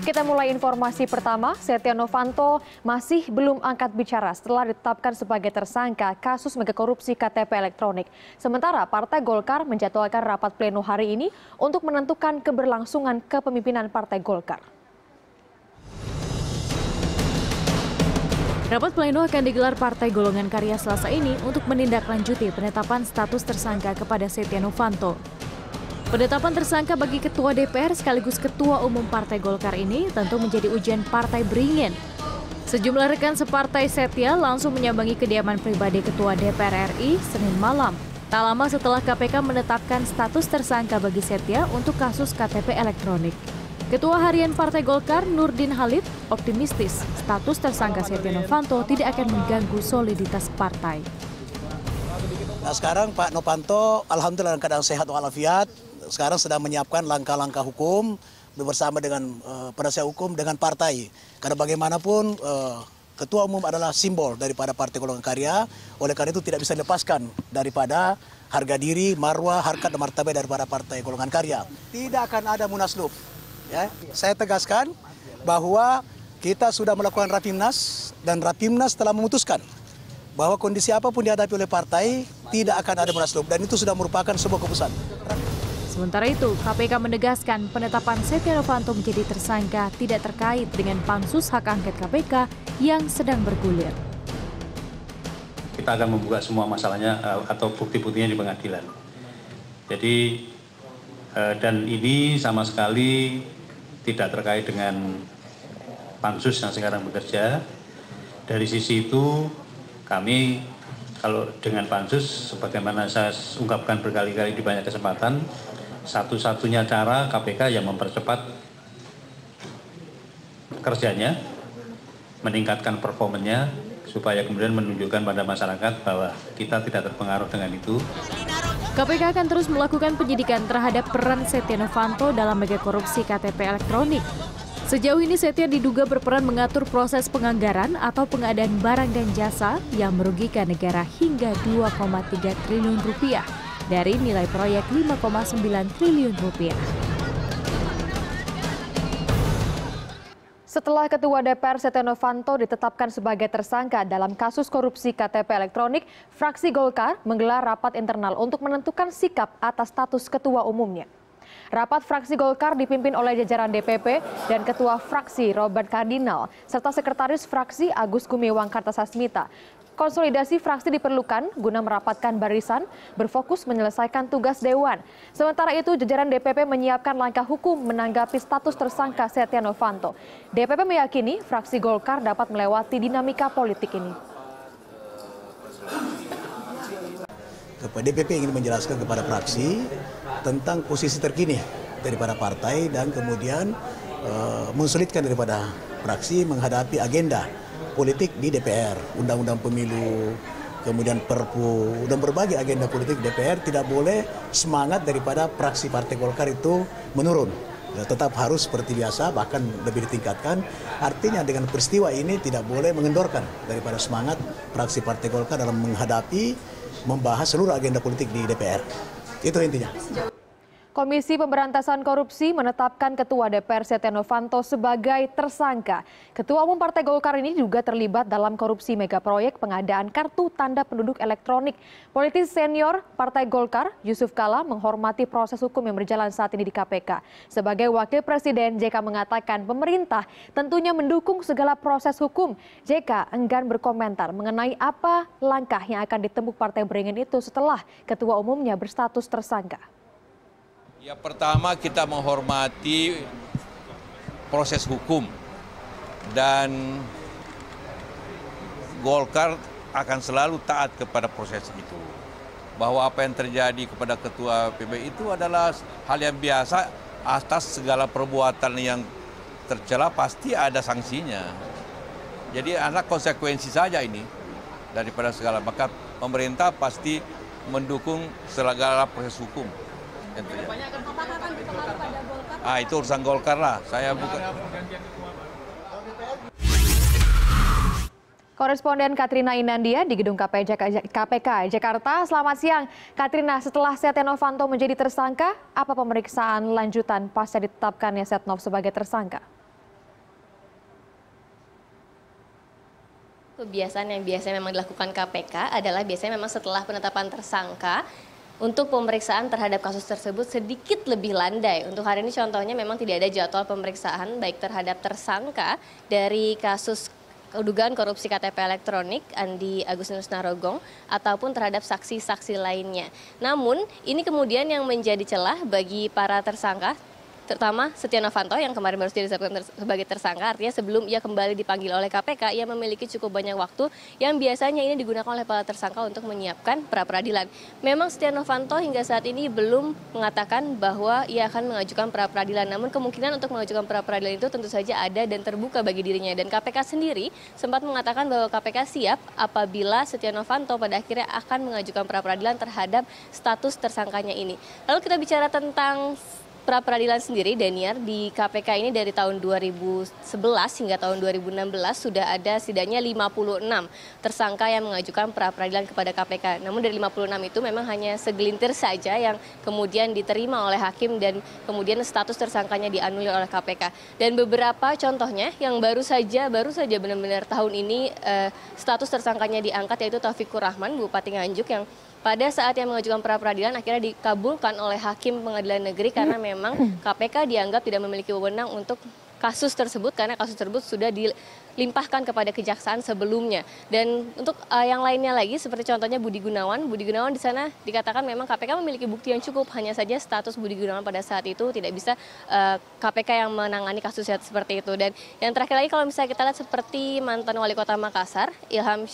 Kita mulai informasi pertama, Setia Novanto masih belum angkat bicara setelah ditetapkan sebagai tersangka kasus megakorupsi KTP elektronik. Sementara Partai Golkar menjadwalkan rapat pleno hari ini untuk menentukan keberlangsungan kepemimpinan Partai Golkar. Rapat pleno akan digelar Partai Golongan Karya Selasa ini untuk menindaklanjuti penetapan status tersangka kepada Setia Novanto. Penetapan tersangka bagi Ketua DPR sekaligus Ketua Umum Partai Golkar ini tentu menjadi ujian partai beringin. Sejumlah rekan separtai Setia langsung menyambangi kediaman pribadi Ketua DPR RI Senin malam. Tak lama setelah KPK menetapkan status tersangka bagi Setia untuk kasus KTP elektronik. Ketua Harian Partai Golkar Nurdin Halid optimistis status tersangka Setia Novanto tidak akan mengganggu soliditas partai. Nah, sekarang Pak Novanto alhamdulillah dalam keadaan sehat walafiat. Sekarang sedang menyiapkan langkah-langkah hukum bersama dengan penasihat hukum dengan partai. Karena bagaimanapun Ketua Umum adalah simbol daripada Partai Golongan Karya. Oleh karena itu tidak bisa dilepaskan daripada harga diri, marwah, harkat dan martabat daripada Partai Golongan Karya. Tidak akan ada munaslup. Ya. Saya tegaskan bahwa kita sudah melakukan Rapimnas dan Rapimnas telah memutuskan bahwa kondisi apapun dihadapi oleh partai tidak akan ada munaslup dan itu sudah merupakan sebuah keputusan. Sementara itu, KPK menegaskan penetapan Setia Novanto menjadi tersangka tidak terkait dengan pansus hak angket KPK yang sedang bergulir. Kita akan membuka semua masalahnya atau bukti-buktinya di pengadilan. Jadi, dan ini sama sekali tidak terkait dengan pansus yang sekarang bekerja. Dari sisi itu, kami kalau dengan pansus, sebagaimana saya ungkapkan berkali-kali di banyak kesempatan, satu-satunya cara KPK yang mempercepat kerjanya, meningkatkan performanya, supaya kemudian menunjukkan pada masyarakat bahwa kita tidak terpengaruh dengan itu. KPK akan terus melakukan penyidikan terhadap peran Setia Novanto dalam megakorupsi KTP elektronik. Sejauh ini Setia diduga berperan mengatur proses penganggaran atau pengadaan barang dan jasa yang merugikan negara hingga 2,3 triliun rupiah. Dari nilai proyek 5,9 triliun rupiah. Setelah Ketua DPR Setia Novanto ditetapkan sebagai tersangka dalam kasus korupsi KTP elektronik, fraksi Golkar menggelar rapat internal untuk menentukan sikap atas status ketua umumnya. Rapat fraksi Golkar dipimpin oleh jajaran DPP dan Ketua Fraksi Robert Kardinal, serta Sekretaris Fraksi Agus Gumiwang Kartasasmita. Konsolidasi fraksi diperlukan guna merapatkan barisan, berfokus menyelesaikan tugas Dewan. Sementara itu, jajaran DPP menyiapkan langkah hukum menanggapi status tersangka Setia Novanto. DPP meyakini fraksi Golkar dapat melewati dinamika politik ini. DPP ingin menjelaskan kepada fraksi tentang posisi terkini daripada partai dan kemudian mensulitkan daripada fraksi menghadapi agenda politik di DPR, undang-undang pemilu, kemudian Perpu, dan berbagai agenda politik DPR tidak boleh semangat daripada fraksi Partai Golkar itu menurun. Ya, tetap harus seperti biasa, bahkan lebih ditingkatkan. Artinya dengan peristiwa ini tidak boleh mengendorkan daripada semangat fraksi Partai Golkar dalam menghadapi, membahas seluruh agenda politik di DPR. Itu intinya. Komisi Pemberantasan Korupsi menetapkan Ketua DPR Setia Novanto sebagai tersangka. Ketua Umum Partai Golkar ini juga terlibat dalam korupsi megaproyek pengadaan kartu tanda penduduk elektronik. Politisi senior Partai Golkar, Yusuf Kala, menghormati proses hukum yang berjalan saat ini di KPK. Sebagai Wakil Presiden, JK mengatakan pemerintah tentunya mendukung segala proses hukum. JK enggan berkomentar mengenai apa langkah yang akan ditempuh Partai Beringin itu setelah Ketua Umumnya berstatus tersangka. Ya, pertama kita menghormati proses hukum dan Golkar akan selalu taat kepada proses itu. Bahwa apa yang terjadi kepada Ketua PB itu adalah hal yang biasa, atas segala perbuatan yang tercela pasti ada sanksinya. Jadi ada konsekuensi saja ini daripada segala. Maka pemerintah pasti mendukung segala proses hukum. Itu urusan Golkar lah. Saya bukan. Koresponden Katrina Inandia di Gedung KPK Jakarta. Selamat siang, Katrina. Setelah Setia Novanto menjadi tersangka, apa pemeriksaan lanjutan pasca ditetapkannya Setnov sebagai tersangka? Kebiasaan yang biasanya memang dilakukan KPK adalah biasanya memang setelah penetapan tersangka untuk pemeriksaan terhadap kasus tersebut sedikit lebih landai. Untuk hari ini contohnya memang tidak ada jadwal pemeriksaan baik terhadap tersangka dari kasus dugaan korupsi KTP elektronik Andi Agustinus Narogong ataupun terhadap saksi-saksi lainnya. Namun ini kemudian yang menjadi celah bagi para tersangka, terutama Setia Novanto yang kemarin baru ditetapkan sebagai tersangka. Artinya sebelum ia kembali dipanggil oleh KPK, ia memiliki cukup banyak waktu yang biasanya ini digunakan oleh para tersangka untuk menyiapkan pra-peradilan. Memang Setia Novanto hingga saat ini belum mengatakan bahwa ia akan mengajukan pra-peradilan. Namun kemungkinan untuk mengajukan pra-peradilan itu tentu saja ada dan terbuka bagi dirinya. Dan KPK sendiri sempat mengatakan bahwa KPK siap apabila Setia Novanto pada akhirnya akan mengajukan pra-peradilan terhadap status tersangkanya ini. Lalu kita bicara tentang pra-peradilan sendiri, Daniar, di KPK ini dari tahun 2011 hingga tahun 2016 sudah ada setidaknya 56 tersangka yang mengajukan pra-peradilan kepada KPK. Namun dari 56 itu memang hanya segelintir saja yang kemudian diterima oleh hakim dan kemudian status tersangkanya dianulir oleh KPK. Dan beberapa contohnya yang baru saja benar-benar tahun ini status tersangkanya diangkat, yaitu Taufikur Rahman, Bupati Nganjuk, yang pada saat yang mengajukan pra-peradilan akhirnya dikabulkan oleh Hakim Pengadilan Negeri karena memang KPK dianggap tidak memiliki wewenang untuk kasus tersebut karena kasus tersebut sudah dilimpahkan kepada kejaksaan sebelumnya. Dan untuk yang lainnya lagi seperti contohnya Budi Gunawan di sana dikatakan memang KPK memiliki bukti yang cukup, hanya saja status Budi Gunawan pada saat itu tidak bisa KPK yang menangani kasus seperti itu. Dan yang terakhir lagi kalau misalnya kita lihat seperti mantan wali kota Makassar, Ilham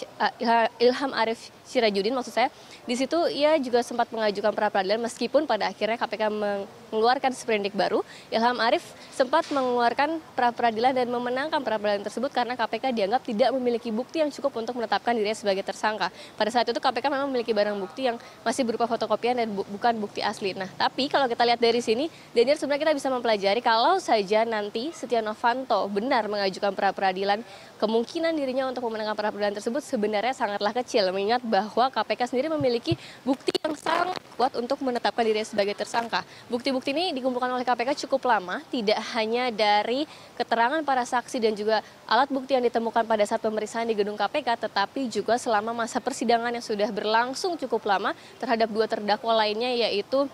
Arif Sirajudin maksud saya, di situ ia juga sempat mengajukan pra-peradilan meskipun pada akhirnya KPK mengeluarkan sprindik baru. Ilham Arif sempat mengeluarkan pra-peradilan dan memenangkan pra-peradilan tersebut karena KPK dianggap tidak memiliki bukti yang cukup untuk menetapkan dirinya sebagai tersangka. Pada saat itu KPK memang memiliki barang bukti yang masih berupa fotokopian dan bukan bukti asli. Nah, tapi kalau kita lihat dari sini, Daniel, sebenarnya kita bisa mempelajari kalau saja nanti Setia Novanto benar mengajukan pra-peradilan, kemungkinan dirinya untuk memenangkan pra-peradilan tersebut sebenarnya sangatlah kecil, mengingat bahwa KPK sendiri memiliki bukti yang sangat kuat untuk menetapkan dirinya sebagai tersangka. Bukti-bukti ini dikumpulkan oleh KPK cukup lama, tidak hanya dari keterangan para saksi dan juga alat bukti yang ditemukan pada saat pemeriksaan di gedung KPK, tetapi juga selama masa persidangan yang sudah berlangsung cukup lama terhadap dua terdakwa lainnya, yaitu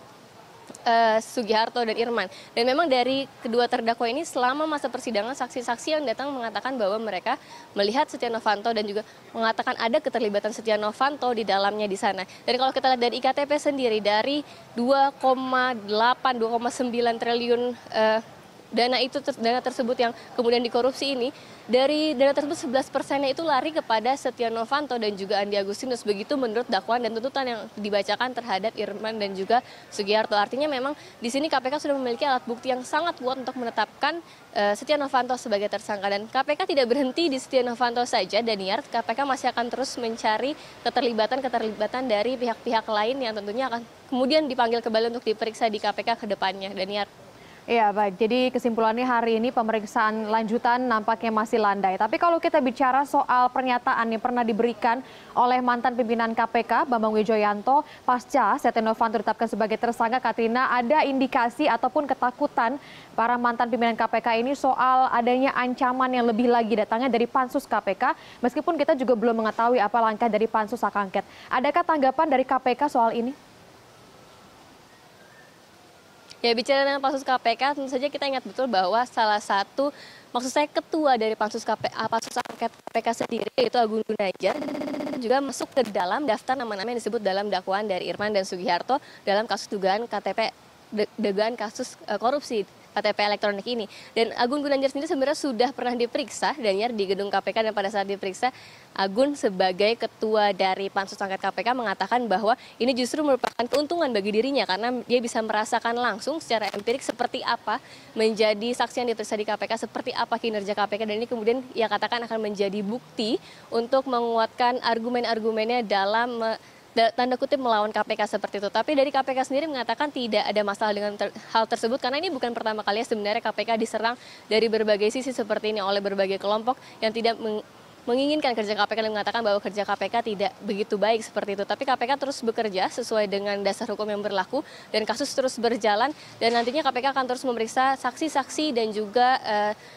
Sugiharto dan Irman. Dan memang dari kedua terdakwa ini selama masa persidangan saksi-saksi yang datang mengatakan bahwa mereka melihat Setia Novanto dan juga mengatakan ada keterlibatan Setia Novanto di dalamnya di sana. Dan kalau kita lihat dari IKTP sendiri, dari 2,9 triliun dana tersebut yang kemudian dikorupsi ini, dari dana tersebut 11%-nya itu lari kepada Setia Novanto dan juga Andi Agustinus, begitu menurut dakwaan dan tuntutan yang dibacakan terhadap Irman dan juga Sugiharto. Artinya memang di sini KPK sudah memiliki alat bukti yang sangat kuat untuk menetapkan Setia Novanto sebagai tersangka. Dan KPK tidak berhenti di Setia Novanto saja, Daniar. KPK masih akan terus mencari keterlibatan dari pihak-pihak lain yang tentunya akan kemudian dipanggil kembali untuk diperiksa di KPK ke depannya, Daniar. Iya, baik. Jadi kesimpulannya hari ini pemeriksaan lanjutan nampaknya masih landai. Tapi kalau kita bicara soal pernyataan yang pernah diberikan oleh mantan pimpinan KPK, Bambang Wijoyanto, pasca Setia Novanto ditetapkan sebagai tersangka, Katrina, ada indikasi ataupun ketakutan para mantan pimpinan KPK ini soal adanya ancaman yang lebih lagi datangnya dari Pansus KPK, meskipun kita juga belum mengetahui apa langkah dari Pansus hak angket. Adakah tanggapan dari KPK soal ini? Ya, bicara dengan Pansus KPK, tentu saja kita ingat betul bahwa salah satu, maksud saya ketua dari Pansus angket KPK sendiri, yaitu Agun Gunanjar, juga masuk ke dalam daftar nama-nama yang disebut dalam dakwaan dari Irman dan Sugiharto dalam kasus dugaan kasus korupsi KTP elektronik ini. Dan Agun Gunanjar sendiri sebenarnya sudah pernah diperiksa, Daniar, di gedung KPK, dan pada saat diperiksa, Agun sebagai ketua dari Pansus Angket KPK mengatakan bahwa ini justru merupakan keuntungan bagi dirinya karena dia bisa merasakan langsung secara empirik seperti apa menjadi saksi yang diperiksa di KPK, seperti apa kinerja KPK, dan ini kemudian ia katakan akan menjadi bukti untuk menguatkan argumen-argumennya dalam tanda kutip melawan KPK seperti itu. Tapi dari KPK sendiri mengatakan tidak ada masalah dengan hal tersebut karena ini bukan pertama kalinya sebenarnya KPK diserang dari berbagai sisi seperti ini oleh berbagai kelompok yang tidak menginginkan kerja KPK dan mengatakan bahwa kerja KPK tidak begitu baik seperti itu. Tapi KPK terus bekerja sesuai dengan dasar hukum yang berlaku dan kasus terus berjalan, dan nantinya KPK akan terus memeriksa saksi-saksi dan juga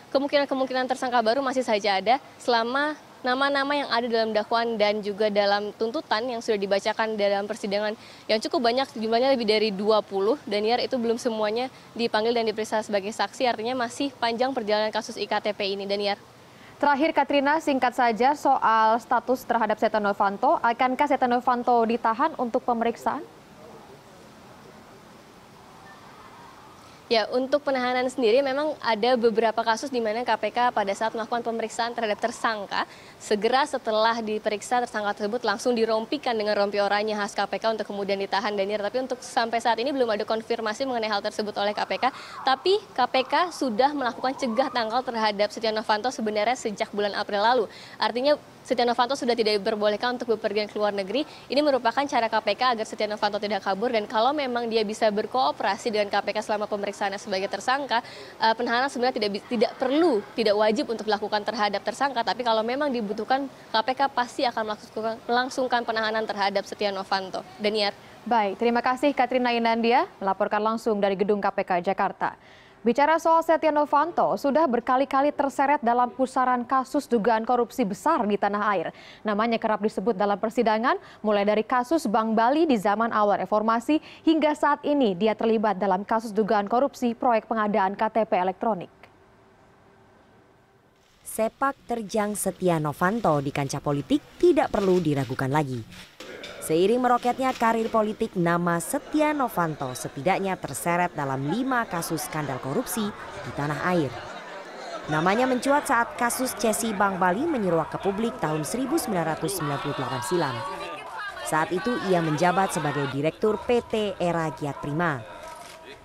kemungkinan-kemungkinan tersangka baru masih saja ada selama nama-nama yang ada dalam dakwaan dan juga dalam tuntutan yang sudah dibacakan dalam persidangan yang cukup banyak, jumlahnya lebih dari 20, Daniar, itu belum semuanya dipanggil dan diperiksa sebagai saksi, artinya masih panjang perjalanan kasus IKTP ini, Daniar. Terakhir, Katrina, singkat saja soal status terhadap Setia Novanto. Akankah Setia Novanto ditahan untuk pemeriksaan? Ya, untuk penahanan sendiri memang ada beberapa kasus di mana KPK pada saat melakukan pemeriksaan terhadap tersangka, segera setelah diperiksa tersangka tersebut langsung dirompikan dengan rompi oranye khas KPK untuk kemudian ditahan, Daniar. Tapi untuk sampai saat ini belum ada konfirmasi mengenai hal tersebut oleh KPK. Tapi KPK sudah melakukan cegah tangkal terhadap Setia Novanto sebenarnya sejak bulan April lalu. Artinya Setia Novanto sudah tidak diperbolehkan untuk bepergian ke luar negeri. Ini merupakan cara KPK agar Setia Novanto tidak kabur, dan kalau memang dia bisa berkooperasi dengan KPK selama pemeriksaannya sebagai tersangka, penahanan sebenarnya tidak wajib untuk dilakukan terhadap tersangka, tapi kalau memang dibutuhkan, KPK pasti akan melangsungkan penahanan terhadap Setia Novanto. Daniar. Baik, terima kasih Katrina Inandia melaporkan langsung dari Gedung KPK Jakarta. Bicara soal Setia Novanto, sudah berkali-kali terseret dalam pusaran kasus dugaan korupsi besar di tanah air. Namanya kerap disebut dalam persidangan, mulai dari kasus Bank Bali di zaman awal reformasi, hingga saat ini dia terlibat dalam kasus dugaan korupsi proyek pengadaan KTP elektronik. Sepak terjang Setia Novanto di kancah politik tidak perlu diragukan lagi. Seiring meroketnya karir politik, nama Setia Novanto setidaknya terseret dalam 5 kasus skandal korupsi di tanah air. Namanya mencuat saat kasus cesi Bank Bali menyeruak ke publik tahun 1998 silam. Saat itu ia menjabat sebagai Direktur PT Era Giat Prima.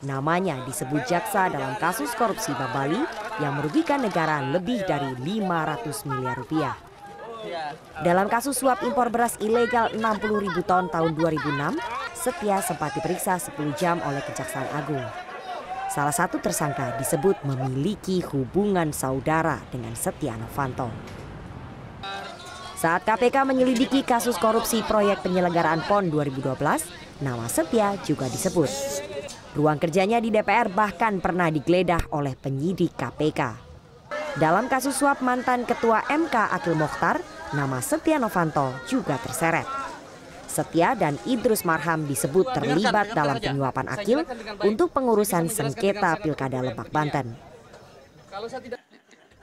Namanya disebut jaksa dalam kasus korupsi Bank Bali yang merugikan negara lebih dari 500 miliar rupiah. Dalam kasus suap impor beras ilegal 60.000 ton tahun 2006, Setia sempat diperiksa 10 jam oleh Kejaksaan Agung. Salah satu tersangka disebut memiliki hubungan saudara dengan Setia Novanto. Saat KPK menyelidiki kasus korupsi proyek penyelenggaraan PON 2012, nama Setia juga disebut. Ruang kerjanya di DPR bahkan pernah digeledah oleh penyidik KPK. Dalam kasus suap mantan Ketua MK Akil Mokhtar, nama Setia Novanto juga terseret. Setia dan Idrus Marham disebut terlibat dalam penyuapan Akil untuk pengurusan sengketa Pilkada Lebak, Banten.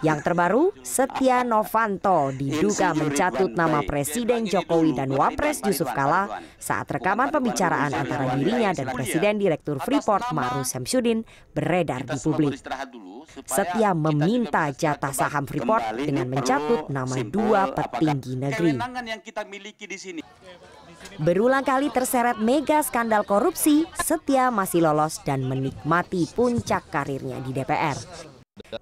Yang terbaru, Setia Novanto diduga mencatut nama Presiden Jokowi dan Wapres Yusuf Kala saat rekaman pembicaraan antara dirinya dan Presiden Direktur Freeport Ma'ruf Syamsuddin beredar di publik. Setia meminta jatah saham Freeport dengan mencatut nama 2 petinggi negeri. Berulang kali terseret mega skandal korupsi, Setia masih lolos dan menikmati puncak karirnya di DPR.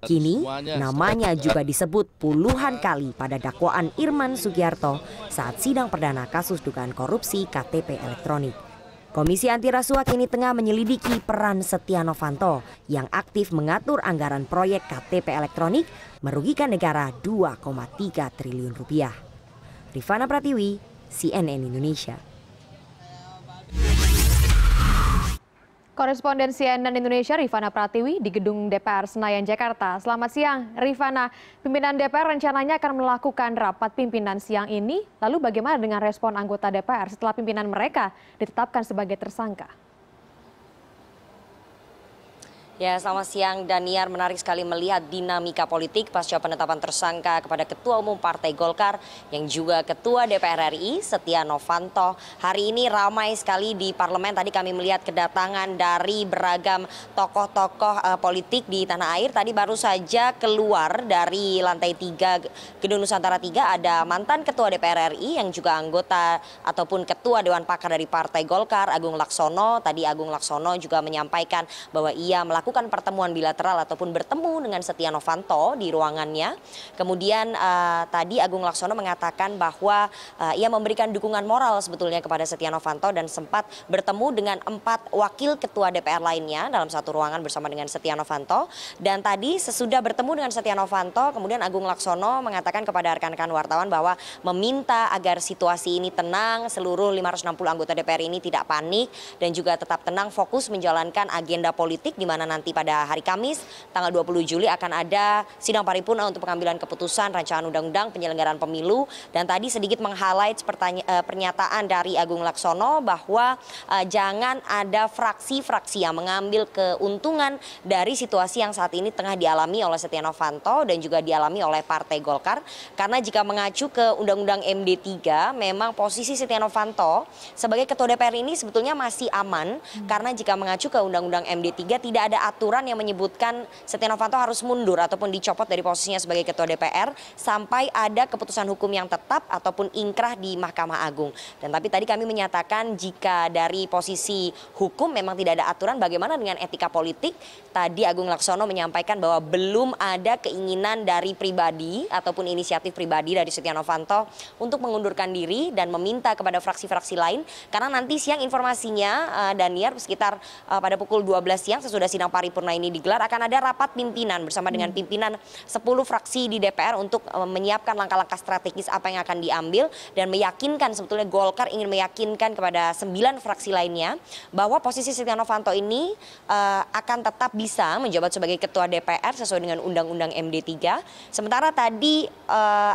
Kini namanya juga disebut puluhan kali pada dakwaan Irman Sugiarto saat sidang perdana kasus dugaan korupsi KTP elektronik. Komisi Anti Rasuah kini tengah menyelidiki peran Setia Novanto yang aktif mengatur anggaran proyek KTP elektronik merugikan negara 2,3 triliun rupiah. Rifana Pratiwi, CNN Indonesia. Koresponden CNN Indonesia Rifana Pratiwi di Gedung DPR Senayan, Jakarta. Selamat siang, Rifana. Pimpinan DPR rencananya akan melakukan rapat pimpinan siang ini. Lalu bagaimana dengan respon anggota DPR setelah pimpinan mereka ditetapkan sebagai tersangka? Ya, selamat siang Daniar. Menarik sekali melihat dinamika politik pasca penetapan tersangka kepada Ketua Umum Partai Golkar yang juga Ketua DPR RI Setia Novanto. Hari ini ramai sekali di parlemen. Tadi kami melihat kedatangan dari beragam tokoh-tokoh politik di tanah air. Tadi baru saja keluar dari lantai 3 Gedung Nusantara 3 ada mantan Ketua DPR RI yang juga anggota ataupun Ketua Dewan Pakar dari Partai Golkar, Agung Laksono. Tadi Agung Laksono juga menyampaikan bahwa ia melakukan pertemuan bilateral ataupun bertemu dengan Setia Novanto di ruangannya. Kemudian tadi Agung Laksono mengatakan bahwa ia memberikan dukungan moral sebetulnya kepada Setia Novanto dan sempat bertemu dengan 4 wakil ketua DPR lainnya dalam satu ruangan bersama dengan Setia Novanto. Dan tadi sesudah bertemu dengan Setia Novanto, kemudian Agung Laksono mengatakan kepada rekan-rekan wartawan bahwa meminta agar situasi ini tenang, seluruh 560 anggota DPR ini tidak panik dan juga tetap tenang, fokus menjalankan agenda politik di mana nanti pada hari Kamis tanggal 20 Juli akan ada sidang paripurna untuk pengambilan keputusan rancangan undang-undang penyelenggaraan pemilu. Dan tadi sedikit meng-highlight pernyataan dari Agung Laksono bahwa jangan ada fraksi-fraksi yang mengambil keuntungan dari situasi yang saat ini tengah dialami oleh Setia Novanto dan juga dialami oleh Partai Golkar. Karena jika mengacu ke Undang-Undang MD3, memang posisi Setia Novanto sebagai Ketua DPR ini sebetulnya masih aman. Karena jika mengacu ke Undang-Undang MD3 tidak ada aturan yang menyebutkan Setia Novanto harus mundur ataupun dicopot dari posisinya sebagai Ketua DPR sampai ada keputusan hukum yang tetap ataupun ingkrah di Mahkamah Agung. Dan tapi tadi kami menyatakan jika dari posisi hukum memang tidak ada aturan, bagaimana dengan etika politik? Tadi Agung Laksono menyampaikan bahwa belum ada keinginan dari pribadi ataupun inisiatif pribadi dari Setia Novanto untuk mengundurkan diri dan meminta kepada fraksi-fraksi lain, karena nanti siang informasinya Daniar sekitar pada pukul 12 siang sesudah sidang paripurna ini digelar akan ada rapat pimpinan bersama dengan pimpinan 10 fraksi di DPR untuk menyiapkan langkah-langkah strategis apa yang akan diambil dan meyakinkan, sebetulnya Golkar ingin meyakinkan kepada 9 fraksi lainnya bahwa posisi Setia Novanto ini akan tetap bisa menjabat sebagai Ketua DPR sesuai dengan Undang-Undang MD3. Sementara tadi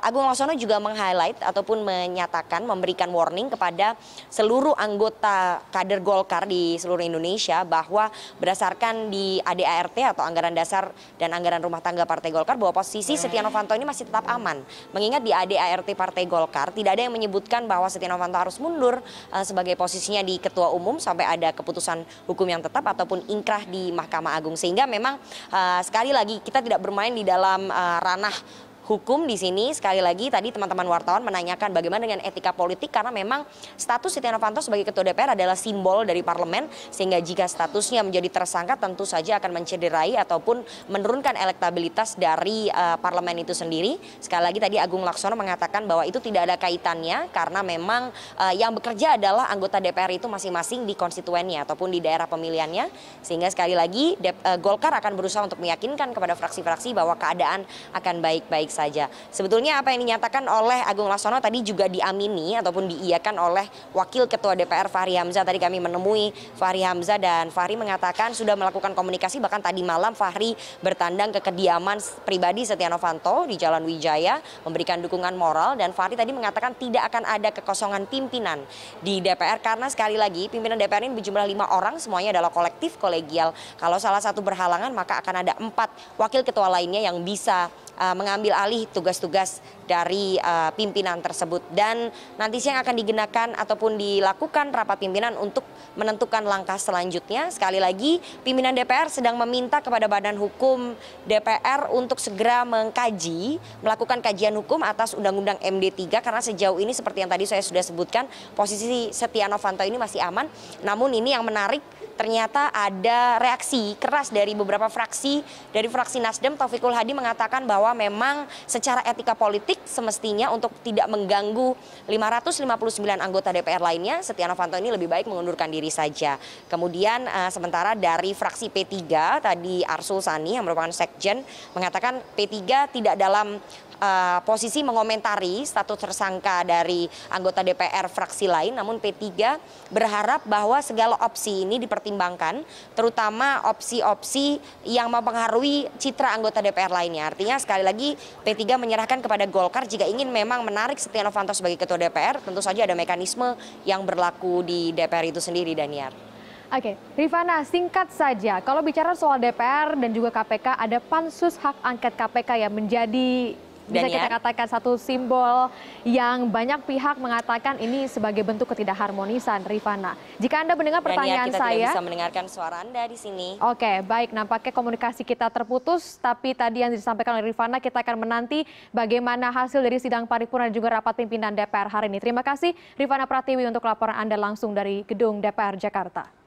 Agung Laksono juga meng-highlight ataupun menyatakan memberikan warning kepada seluruh anggota kader Golkar di seluruh Indonesia bahwa berdasarkan di ADART atau Anggaran Dasar dan Anggaran Rumah Tangga Partai Golkar bahwa posisi Setia Novanto ini masih tetap aman. Mengingat di ADART Partai Golkar tidak ada yang menyebutkan bahwa Setia Novanto harus mundur sebagai posisinya di Ketua Umum sampai ada keputusan hukum yang tetap ataupun ingkrah di Mahkamah Agung. Sehingga memang sekali lagi kita tidak bermain di dalam ranah hukum di sini. Sekali lagi tadi teman-teman wartawan menanyakan bagaimana dengan etika politik karena memang status Setia Novanto sebagai Ketua DPR adalah simbol dari parlemen, sehingga jika statusnya menjadi tersangka tentu saja akan mencederai ataupun menurunkan elektabilitas dari parlemen itu sendiri. Sekali lagi tadi Agung Laksono mengatakan bahwa itu tidak ada kaitannya karena memang yang bekerja adalah anggota DPR itu masing-masing di konstituennya ataupun di daerah pemilihannya, sehingga sekali lagi Golkar akan berusaha untuk meyakinkan kepada fraksi-fraksi bahwa keadaan akan baik-baik saja. Sebetulnya apa yang dinyatakan oleh Agung Laksono tadi juga diamini ataupun diiyakan oleh Wakil Ketua DPR Fahri Hamzah. Tadi kami menemui Fahri Hamzah dan Fahri mengatakan sudah melakukan komunikasi, bahkan tadi malam Fahri bertandang ke kediaman pribadi Setia Novanto di Jalan Wijaya memberikan dukungan moral, dan Fahri tadi mengatakan tidak akan ada kekosongan pimpinan di DPR karena sekali lagi pimpinan DPR ini berjumlah 5 orang, semuanya adalah kolektif kolegial. Kalau salah satu berhalangan maka akan ada 4 wakil ketua lainnya yang bisa mengambil alih tugas-tugas dari pimpinan tersebut. Dan nanti siang akan digunakan ataupun dilakukan rapat pimpinan untuk menentukan langkah selanjutnya. Sekali lagi pimpinan DPR sedang meminta kepada Badan Hukum DPR untuk segera melakukan kajian hukum atas Undang-Undang MD3 karena sejauh ini seperti yang tadi saya sudah sebutkan posisi Setia Novanto ini masih aman. Namun ini yang menarik, ternyata ada reaksi keras dari beberapa fraksi. Dari fraksi Nasdem, Taufikul Hadi mengatakan bahwa memang secara etika politik semestinya untuk tidak mengganggu 559 anggota DPR lainnya, Setia Novanto ini lebih baik mengundurkan diri saja. Kemudian sementara dari fraksi P3 tadi Arsul Sani yang merupakan sekjen mengatakan P3 tidak dalam posisi mengomentari status tersangka dari anggota DPR fraksi lain, namun P3 berharap bahwa segala opsi ini dipertimbangkan, terutama opsi-opsi yang mempengaruhi citra anggota DPR lainnya. Artinya sekali lagi P3 menyerahkan kepada Golkar jika ingin memang menarik Setia Novanto sebagai Ketua DPR, tentu saja ada mekanisme yang berlaku di DPR itu sendiri, Daniar. Oke, Rifana, singkat saja, kalau bicara soal DPR dan juga KPK, ada pansus hak angket KPK yang menjadi bisa kita katakan satu simbol yang banyak pihak mengatakan ini sebagai bentuk ketidakharmonisan, Rifana. Jika Anda mendengar pertanyaan kita saya, tidak bisa mendengarkan suara Anda di sini. Oke, baik, nampaknya komunikasi kita terputus, tapi tadi yang disampaikan oleh Rifana, kita akan menanti bagaimana hasil dari sidang paripurna dan juga rapat pimpinan DPR hari ini. Terima kasih Rifana Pratiwi untuk laporan Anda langsung dari Gedung DPR Jakarta.